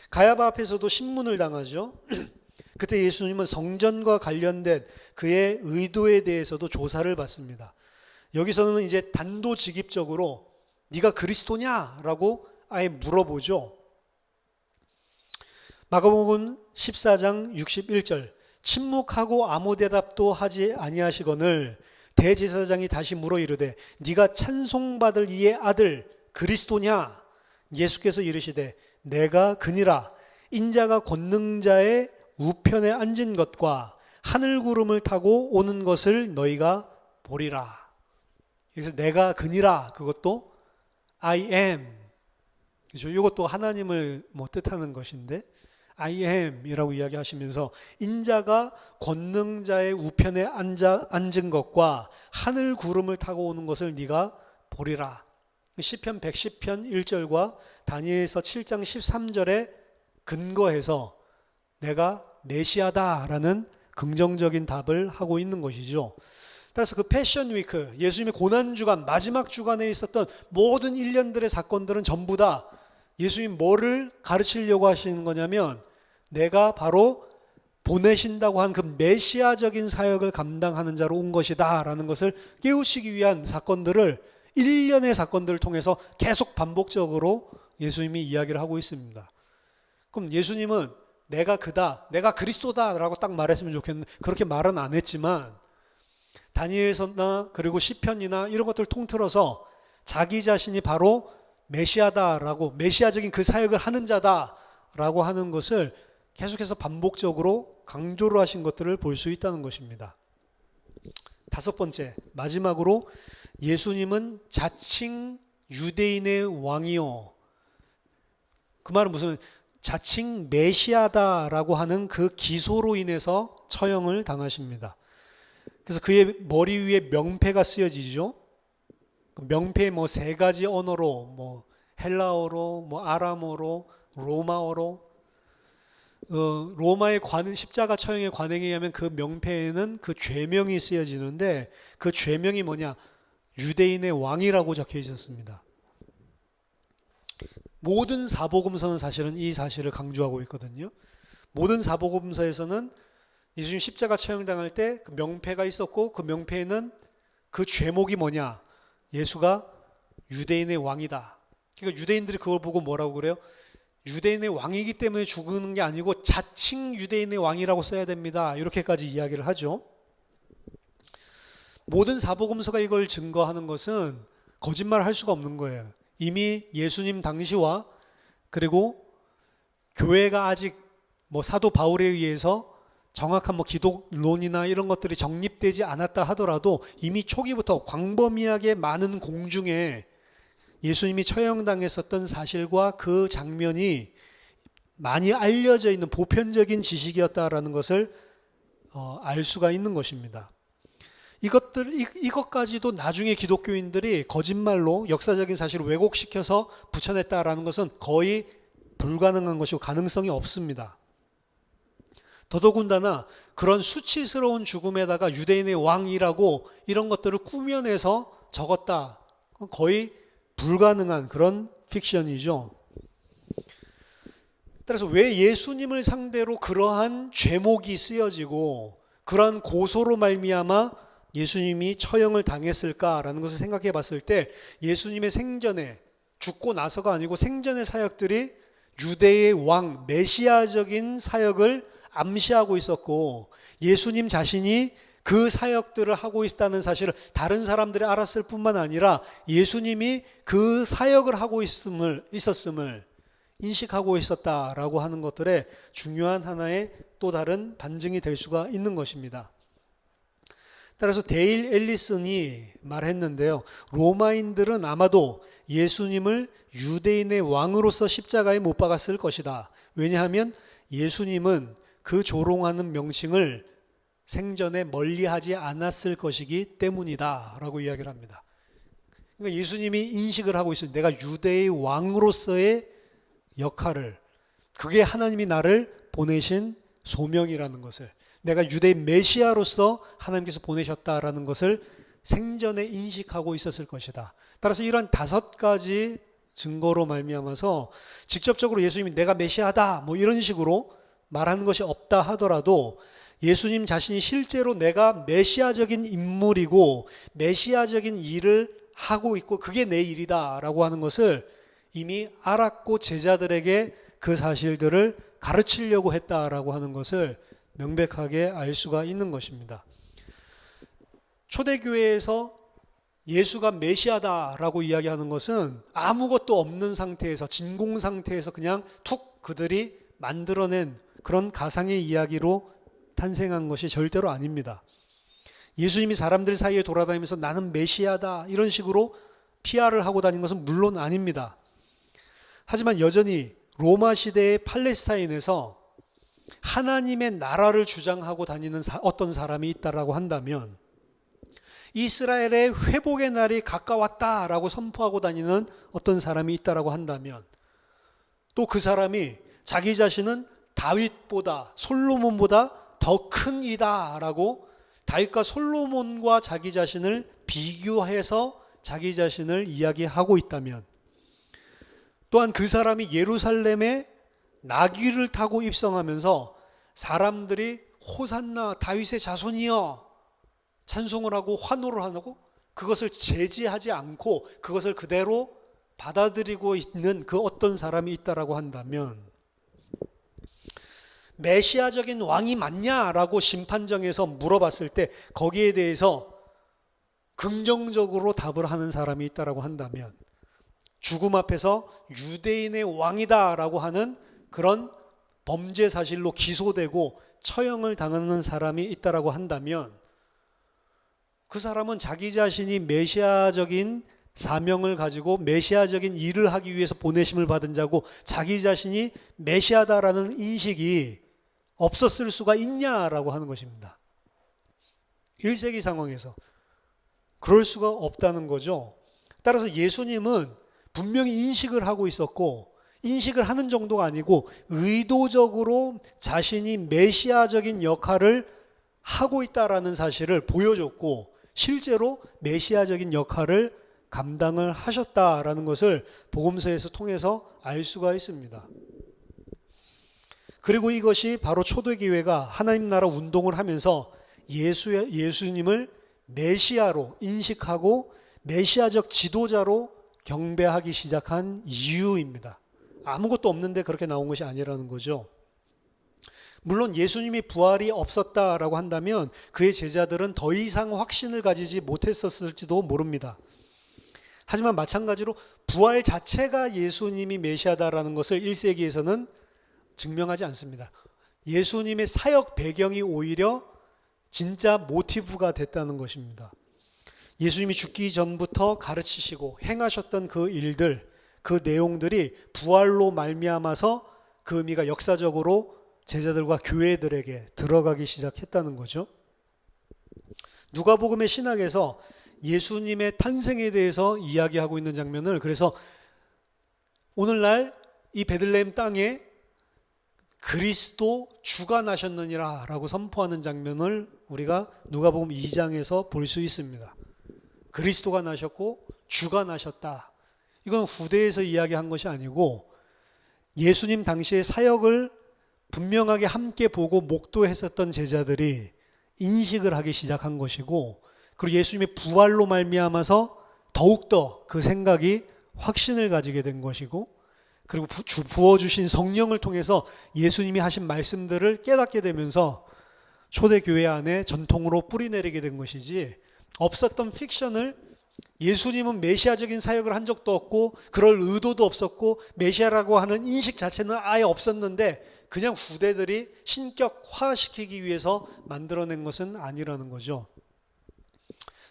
가야바 앞에서도 신문을 당하죠. 그때 예수님은 성전과 관련된 그의 의도에 대해서도 조사를 받습니다. 여기서는 이제 단도직입적으로 네가 그리스도냐라고 아예 물어보죠. 마가복음 14장 61절, 침묵하고 아무 대답도 하지 아니하시거늘 대제사장이 다시 물어 이르되 네가 찬송받을 이의 아들 그리스도냐? 예수께서 이르시되 내가 그니라. 인자가 권능자의 우편에 앉은 것과 하늘 구름을 타고 오는 것을 너희가 보리라. 그래서 내가 그니라, 그것도 I am, 그렇죠? 이것도 하나님을 뜻하는 것인데 I am 이라고 이야기하시면서 인자가 권능자의 우편에 앉은 것과 하늘 구름을 타고 오는 것을 네가 보리라. 시편 110편 1절과 다니엘서 7장 13절에 근거해서 내가 메시아다라는 긍정적인 답을 하고 있는 것이죠. 따라서 그 패션 위크, 예수님의 고난주간, 마지막 주간에 있었던 모든 일련들의 사건들은 전부 다 예수님 뭐를 가르치려고 하시는 거냐면 내가 바로 보내신다고 한 그 메시아적인 사역을 감당하는 자로 온 것이다 라는 것을 깨우치기 위한 사건들을, 일련의 사건들을 통해서 계속 반복적으로 예수님이 이야기를 하고 있습니다. 그럼 예수님은 내가 그다, 내가 그리스도다 라고 딱 말했으면 좋겠는데 그렇게 말은 안 했지만, 다니엘서나 그리고 시편이나 이런 것들을 통틀어서 자기 자신이 바로 메시아다라고, 메시아적인 그 사역을 하는 자다라고 하는 것을 계속해서 반복적으로 강조를 하신 것들을 볼 수 있다는 것입니다. 다섯 번째, 마지막으로 예수님은 자칭 유대인의 왕이요. 그 말은 무슨, 자칭 메시아다라고 하는 그 기소로 인해서 처형을 당하십니다. 그래서 그의 머리 위에 명패가 쓰여지죠. 명패 뭐 세 가지 언어로, 뭐 헬라어로, 뭐 아람어로, 로마어로, 로마의 십자가 처형의 관행에 의하면 그 명패에는 그 죄명이 쓰여지는데, 그 죄명이 뭐냐? 유대인의 왕이라고 적혀 있었습니다. 모든 사복음서는 사실은 이 사실을 강조하고 있거든요. 모든 사복음서에서는 예수님 십자가 처형당할 때 그 명패가 있었고, 그 명패에는 그 죄목이 뭐냐? 예수가 유대인의 왕이다. 그러니까 유대인들이 그걸 보고 뭐라고 그래요? 유대인의 왕이기 때문에 죽는 게 아니고 자칭 유대인의 왕이라고 써야 됩니다. 이렇게까지 이야기를 하죠. 모든 사복음서가 이걸 증거하는 것은 거짓말을 할 수가 없는 거예요. 이미 예수님 당시와, 그리고 교회가 아직 뭐 사도 바울에 의해서 정확한 뭐 기독론이나 이런 것들이 정립되지 않았다 하더라도 이미 초기부터 광범위하게 많은 공중에 예수님이 처형당했었던 사실과 그 장면이 많이 알려져 있는 보편적인 지식이었다라는 것을 알 수가 있는 것입니다. 이것까지도 나중에 기독교인들이 거짓말로 역사적인 사실을 왜곡시켜서 붙여냈다라는 것은 거의 불가능한 것이고 가능성이 없습니다. 더더군다나 그런 수치스러운 죽음에다가 유대인의 왕이라고 이런 것들을 꾸며내서 적었다. 거의 불가능한 그런 픽션이죠. 따라서 왜 예수님을 상대로 그러한 죄목이 쓰여지고 그러한 고소로 말미암아 예수님이 처형을 당했을까라는 것을 생각해 봤을 때, 예수님의 생전에, 죽고 나서가 아니고 생전의 사역들이 유대의 왕, 메시아적인 사역을 암시하고 있었고, 예수님 자신이 그 사역들을 하고 있다는 사실을 다른 사람들이 알았을 뿐만 아니라 예수님이 그 사역을 하고 있었음을 인식하고 있었다라고 하는 것들의 중요한 하나의 또 다른 반증이 될 수가 있는 것입니다. 따라서 데일 앨리슨이 말했는데요, 로마인들은 아마도 예수님을 유대인의 왕으로서 십자가에 못 박았을 것이다. 왜냐하면 예수님은 그 조롱하는 명칭을 생전에 멀리하지 않았을 것이기 때문이다 라고 이야기를 합니다. 그러니까 예수님이 인식을 하고 있어요. 내가 유대의 왕으로서의 역할을, 그게 하나님이 나를 보내신 소명이라는 것을, 내가 유대의 메시아로서 하나님께서 보내셨다라는 것을 생전에 인식하고 있었을 것이다. 따라서 이런 5가지 증거로 말미암아서 직접적으로 예수님이 내가 메시아다 뭐 이런 식으로 말하는 것이 없다 하더라도, 예수님 자신이 실제로 내가 메시아적인 인물이고 메시아적인 일을 하고 있고 그게 내 일이다 라고 하는 것을 이미 알았고 제자들에게 그 사실들을 가르치려고 했다라고 하는 것을 명백하게 알 수가 있는 것입니다. 초대교회에서 예수가 메시아다라고 이야기하는 것은 아무것도 없는 상태에서, 진공 상태에서 그냥 툭 그들이 만들어낸 그런 가상의 이야기로 탄생한 것이 절대로 아닙니다. 예수님이 사람들 사이에 돌아다니면서 나는 메시아다 이런 식으로 PR을 하고 다닌 것은 물론 아닙니다. 하지만 여전히 로마 시대의 팔레스타인에서 하나님의 나라를 주장하고 다니는 어떤 사람이 있다라고 한다면, 이스라엘의 회복의 날이 가까웠다라고 선포하고 다니는 어떤 사람이 있다라고 한다면, 또 그 사람이 자기 자신은 다윗보다, 솔로몬보다 더 큰 이다라고 다윗과 솔로몬과 자기 자신을 비교해서 자기 자신을 이야기하고 있다면, 또한 그 사람이 예루살렘에 나귀를 타고 입성하면서 사람들이 호산나 다윗의 자손이여 찬송을 하고 환호를 하고 그것을 제지하지 않고 그것을 그대로 받아들이고 있는 그 어떤 사람이 있다라고 한다면 메시아적인 왕이 맞냐라고 심판정에서 물어봤을 때 거기에 대해서 긍정적으로 답을 하는 사람이 있다라고 한다면 죽음 앞에서 유대인의 왕이다라고 하는 그런 범죄 사실로 기소되고 처형을 당하는 사람이 있다라고 한다면 그 사람은 자기 자신이 메시아적인 사명을 가지고 메시아적인 일을 하기 위해서 보내심을 받은 자고 자기 자신이 메시아다라는 인식이 없었을 수가 있냐라고 하는 것입니다. 1세기 상황에서 그럴 수가 없다는 거죠. 따라서 예수님은 분명히 인식을 하고 있었고 인식을 하는 정도가 아니고 의도적으로 자신이 메시아적인 역할을 하고 있다라는 사실을 보여줬고 실제로 메시아적인 역할을 감당을 하셨다라는 것을 복음서에서 통해서 알 수가 있습니다. 그리고 이것이 바로 초대교회가 하나님 나라 운동을 하면서 예수님을 메시아로 인식하고 메시아적 지도자로 경배하기 시작한 이유입니다. 아무것도 없는데 그렇게 나온 것이 아니라는 거죠. 물론 예수님이 부활이 없었다라고 한다면 그의 제자들은 더 이상 확신을 가지지 못했었을지도 모릅니다. 하지만 마찬가지로 부활 자체가 예수님이 메시아다라는 것을 1세기에서는 증명하지 않습니다. 예수님의 사역 배경이 오히려 진짜 모티브가 됐다는 것입니다. 예수님이 죽기 전부터 가르치시고 행하셨던 그 일들, 그 내용들이 부활로 말미암아서 그 의미가 역사적으로 제자들과 교회들에게 들어가기 시작했다는 거죠. 누가복음의 신학에서 예수님의 탄생에 대해서 이야기하고 있는 장면을 그래서 오늘날 이 베들레헴 땅에 그리스도 주가 나셨느니라 라고 선포하는 장면을 우리가 누가복음 2장에서 볼 수 있습니다. 그리스도가 나셨고 주가 나셨다. 이건 후대에서 이야기한 것이 아니고 예수님 당시의 사역을 분명하게 함께 보고 목도했었던 제자들이 인식을 하기 시작한 것이고 그리고 예수님의 부활로 말미암아서 더욱더 그 생각이 확신을 가지게 된 것이고 그리고 부어주신 성령을 통해서 예수님이 하신 말씀들을 깨닫게 되면서 초대교회 안에 전통으로 뿌리내리게 된 것이지 없었던 픽션을 예수님은 메시아적인 사역을 한 적도 없고 그럴 의도도 없었고 메시아라고 하는 인식 자체는 아예 없었는데 그냥 후대들이 신격화시키기 위해서 만들어낸 것은 아니라는 거죠.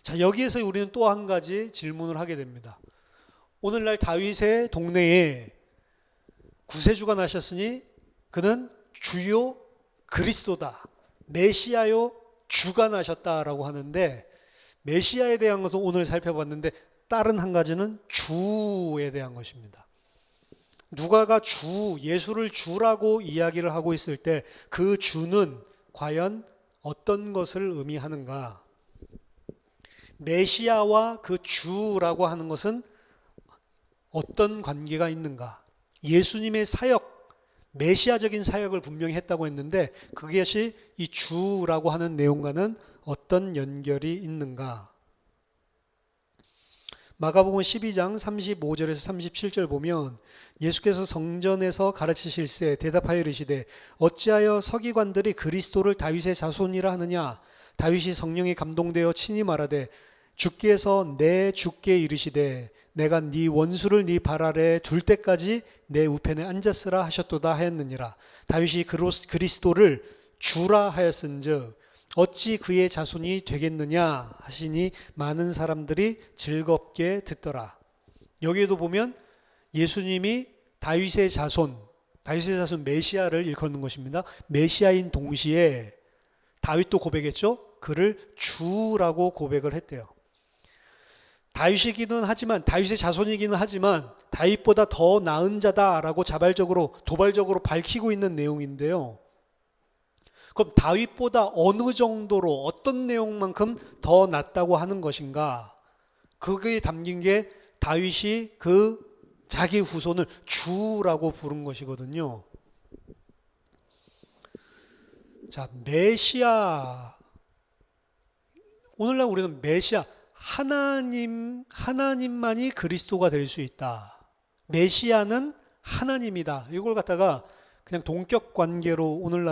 자, 여기에서 우리는 또 한 가지 질문을 하게 됩니다. 오늘날 다윗의 동네에 구세주가 나셨으니 그는 주요 그리스도다. 메시아요 주가 나셨다라고 하는데 메시아에 대한 것은 오늘 살펴봤는데 다른 한 가지는 주에 대한 것입니다. 누가가 주, 예수를 주라고 이야기를 하고 있을 때 그 주는 과연 어떤 것을 의미하는가? 메시아와 그 주라고 하는 것은 어떤 관계가 있는가? 예수님의 사역, 메시아적인 사역을 분명히 했다고 했는데 그것이 이 주라고 하는 내용과는 어떤 연결이 있는가? 마가복음 12장 35절에서 37절 보면 예수께서 성전에서 가르치실세 대답하여 이르시되 어찌하여 서기관들이 그리스도를 다윗의 자손이라 하느냐? 다윗이 성령에 감동되어 친히 말하되 주께서 내 주께 이르시되 내가 네 원수를 네 발 아래 둘 때까지 내 우편에 앉았으라 하셨도다 하였느니라. 다윗이 그리스도를 주라 하였은즉 어찌 그의 자손이 되겠느냐 하시니 많은 사람들이 즐겁게 듣더라. 여기에도 보면 예수님이 다윗의 자손 메시아를 일컫는 것입니다. 메시아인 동시에 다윗도 고백했죠. 그를 주라고 고백을 했대요. 다윗이기는 하지만 다윗의 자손이기는 하지만 다윗보다 더 나은 자다라고 자발적으로 도발적으로 밝히고 있는 내용인데요. 그럼 다윗보다 어느 정도로 어떤 내용만큼 더 낫다고 하는 것인가? 그게 담긴 게 다윗이 그 자기 후손을 주라고 부른 것이거든요. 자, 메시아. 오늘날 우리는 메시아, 하나님만이 그리스도가 될 수 있다. 메시아는 하나님이다. 이걸 갖다가 그냥 동격 관계로 오늘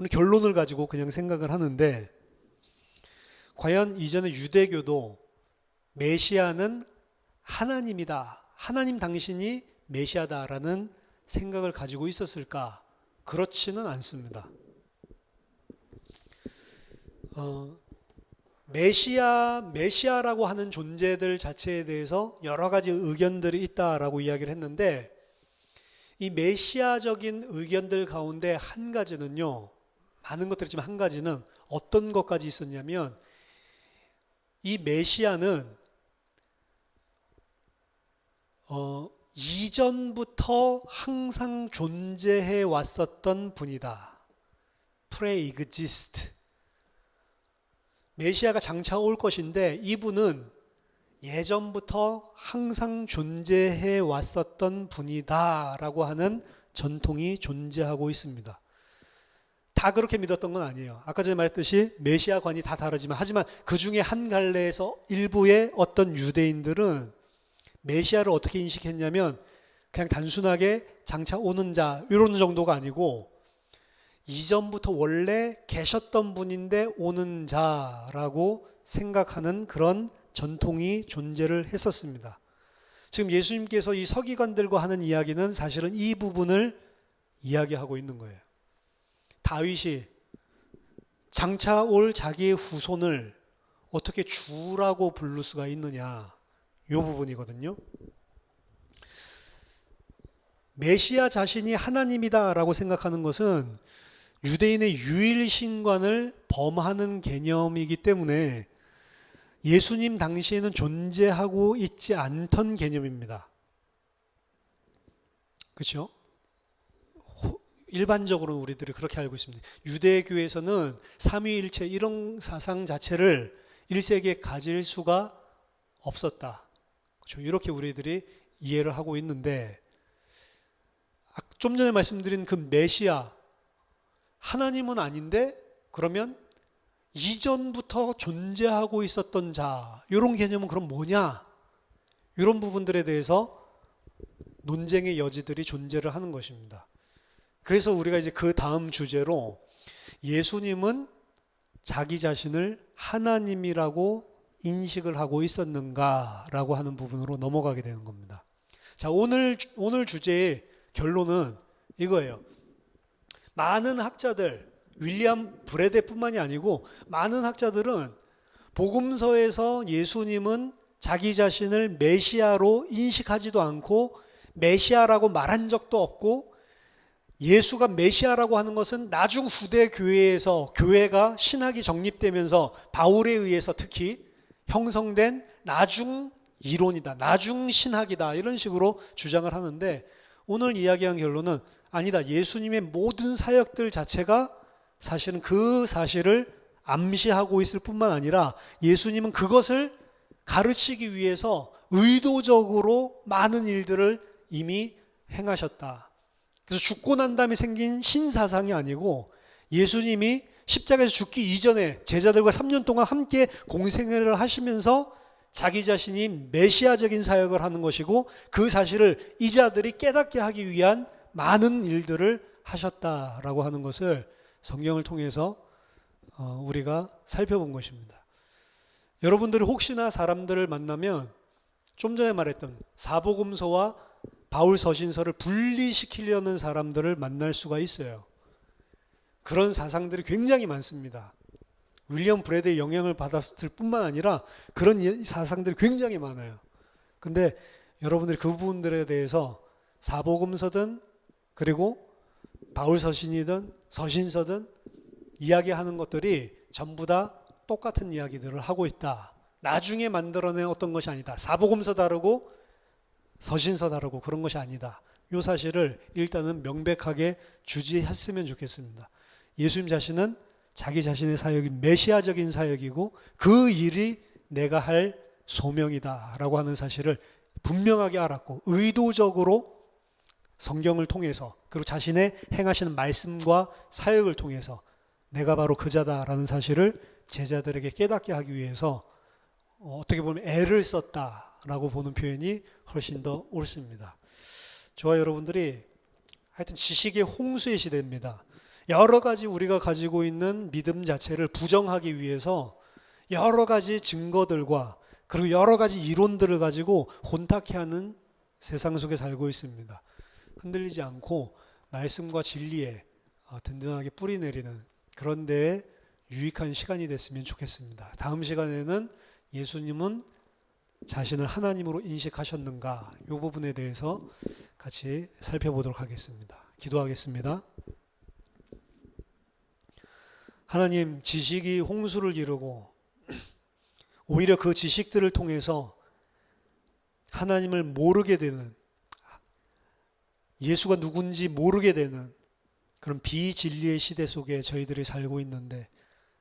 결론을 가지고 그냥 생각을 하는데, 과연 이전에 유대교도 메시아는 하나님이다, 하나님 당신이 메시아다라는 생각을 가지고 있었을까? 그렇지는 않습니다. 메시아라고 하는 존재들 자체에 대해서 여러 가지 의견들이 있다라고 이야기를 했는데, 이 메시아적인 의견들 가운데 한 가지는요, 많은 것들이 있지만 한 가지는 어떤 것까지 있었냐면, 이 메시아는 이전부터 항상 존재해 왔었던 분이다. pre-exist. 메시아가 장차 올 것인데 이분은 예전부터 항상 존재해 왔었던 분이다 라고 하는 전통이 존재하고 있습니다. 다 그렇게 믿었던 건 아니에요. 아까 전에 말했듯이 메시아관이 다 다르지만, 하지만 그 중에 한 갈래에서 일부의 어떤 유대인들은 메시아를 어떻게 인식했냐면, 그냥 단순하게 장차 오는 자 이런 정도가 아니고, 이전부터 원래 계셨던 분인데 오는 자라고 생각하는 그런 전통이 존재를 했었습니다. 지금 예수님께서 이 서기관들과 하는 이야기는 사실은 이 부분을 이야기하고 있는 거예요. 다윗이 장차 올 자기의 후손을 어떻게 주라고 부를 수가 있느냐, 이 부분이거든요. 메시아 자신이 하나님이다라고 생각하는 것은 유대인의 유일신관을 범하는 개념이기 때문에 예수님 당시에는 존재하고 있지 않던 개념입니다. 그렇죠? 일반적으로 우리들이 그렇게 알고 있습니다. 유대교에서는 삼위일체 이런 사상 자체를 1세기에 가질 수가 없었다. 그렇죠? 이렇게 우리들이 이해를 하고 있는데, 좀 전에 말씀드린 그 메시아, 하나님은 아닌데 그러면 이전부터 존재하고 있었던 자, 이런 개념은 그럼 뭐냐? 이런 부분들에 대해서 논쟁의 여지들이 존재를 하는 것입니다. 그래서 우리가 이제 그 다음 주제로 예수님은 자기 자신을 하나님이라고 인식을 하고 있었는가라고 하는 부분으로 넘어가게 되는 겁니다. 자, 오늘 주제의 결론은 이거예요. 많은 학자들, 윌리엄 브래데뿐만이 아니고 많은 학자들은 복음서에서 예수님은 자기 자신을 메시아로 인식하지도 않고 메시아라고 말한 적도 없고, 예수가 메시아라고 하는 것은 나중 후대 교회에서, 교회가 신학이 정립되면서 바울에 의해서 특히 형성된 나중 이론이다, 나중 신학이다, 이런 식으로 주장을 하는데, 오늘 이야기한 결론은 아니다. 예수님의 모든 사역들 자체가 사실은 그 사실을 암시하고 있을 뿐만 아니라 예수님은 그것을 가르치기 위해서 의도적으로 많은 일들을 이미 행하셨다. 그래서 죽고 난 다음에 생긴 신사상이 아니고, 예수님이 십자가에서 죽기 이전에 제자들과 3년 동안 함께 공생애를 하시면서 자기 자신이 메시아적인 사역을 하는 것이고, 그 사실을 이자들이 깨닫게 하기 위한 많은 일들을 하셨다라고 하는 것을 성경을 통해서 우리가 살펴본 것입니다. 여러분들이 혹시나 사람들을 만나면 좀 전에 말했던 사복음서와 바울 서신서를 분리시키려는 사람들을 만날 수가 있어요. 그런 사상들이 굉장히 많습니다. 윌리엄 브래드의 영향을 받았을 뿐만 아니라 그런 사상들이 굉장히 많아요. 근데 여러분들이 그 부분들에 대해서 사복음서든 그리고 바울 서신이든 서신서든 이야기하는 것들이 전부 다 똑같은 이야기들을 하고 있다. 나중에 만들어낸 어떤 것이 아니다. 사복음서 다르고 서신서 다르고 그런 것이 아니다. 이 사실을 일단은 명백하게 주지했으면 좋겠습니다. 예수님 자신은 자기 자신의 사역이 메시아적인 사역이고 그 일이 내가 할 소명이다 라고 하는 사실을 분명하게 알았고 의도적으로 성경을 통해서 그리고 자신의 행하시는 말씀과 사역을 통해서 내가 바로 그자다라는 사실을 제자들에게 깨닫게 하기 위해서 어떻게 보면 애를 썼다라고 보는 표현이 훨씬 더 옳습니다. 저와 여러분들이 하여튼 지식의 홍수의 시대입니다. 여러 가지 우리가 가지고 있는 믿음 자체를 부정하기 위해서 여러 가지 증거들과 그리고 여러 가지 이론들을 가지고 혼탁해 하는 세상 속에 살고 있습니다. 흔들리지 않고 말씀과 진리에 든든하게 뿌리 내리는 그런 데에 유익한 시간이 됐으면 좋겠습니다. 다음 시간에는 예수님은 자신을 하나님으로 인식하셨는가 이 부분에 대해서 같이 살펴보도록 하겠습니다. 기도하겠습니다. 하나님, 지식이 홍수를 이루고 오히려 그 지식들을 통해서 하나님을 모르게 되는, 예수가 누군지 모르게 되는 그런 비진리의 시대 속에 저희들이 살고 있는데,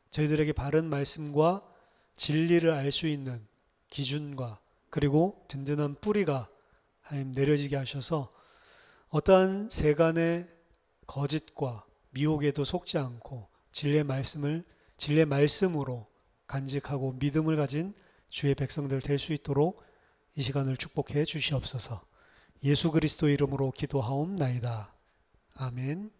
저희들에게 바른 말씀과 진리를 알 수 있는 기준과 그리고 든든한 뿌리가 하나님 내려지게 하셔서 어떠한 세간의 거짓과 미혹에도 속지 않고 진리의 말씀으로 간직하고 믿음을 가진 주의 백성들 될 수 있도록 이 시간을 축복해 주시옵소서. 예수 그리스도 이름으로 기도하옵나이다. 아멘.